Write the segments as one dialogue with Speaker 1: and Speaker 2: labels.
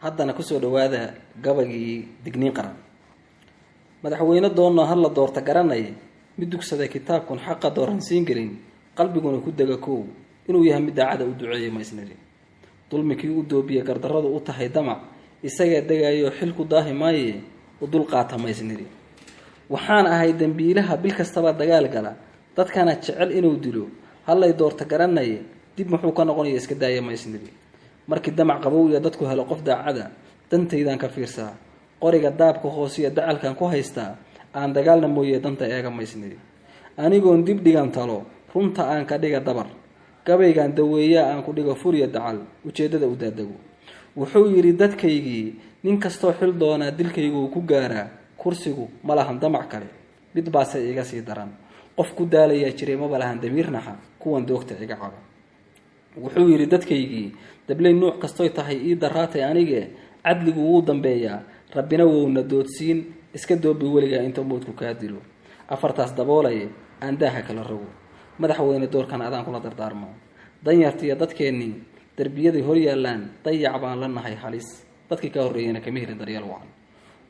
Speaker 1: haddana kusoo dhawaada gabagii digniin qaran. madaxweyne doonno hal la doorta garanay mid dugsada kitaabkun xaqa dooransiin gelin qalbiguna ku daga koow inuu yahay mid daacada u duceeyo maysniri dulmikii u doobiye gardarradu u tahay damac isaga degayo xilku daahi maaye u dul qaata maysniri waxaan ahay dambiilaha bil kastaba dagaal gala dadkana jecel inuu dilo hallay doorta garanay dib muxuu ka noqonayaa iska daaya maysniri markii damac qabow iyo dadku helo qof daacada dantaydan ka fiirsaa qoriga daabka hoosiya dacalkan ku haystaa aan dagaalna mooyee danta eega maysniri anigoon dib dhigan talo runta aan ka dhiga dabar gabaygan daweeyaa aan ku dhigo furiya dacal ujeedada u daadago wuxuu yidhi dadkaygii nin kastoo xil doonaa dilkaygu ku gaaraa kursigu ma lahan damac kale mid baase iga sii daran qof ku daalayaa jiray maba lahan damiir naxa kuwan doogta iga cabo wuxuu yidhi dadkaygii dablay nuuc kastoy tahay ii daraatay anige cadligu wuu dambeeyaa rabbina wowna doodsiin iska doobi weligaa inta moodku kaa dilo afartaas daboolaye aan daaha kala rogo madaxweyne doorkan adaan kula dardaarmo danyartiiyo dadkeennii darbiyadii hor yaallaan dayac baan la nahay halis dadkii ka horreeyana kama helin daryeel wacan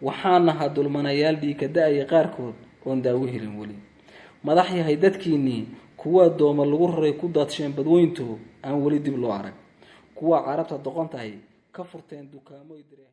Speaker 1: waxaan nahaa dulmanayaal dhiigka da-aya qaarkood oon daawo helin weli madax yahay dadkiinnii kuwaa dooma lagu raray ku daadsheen badweynto aan weli dib loo arag kuwaa carabta doqon tahay ka furteen dukaamoy direen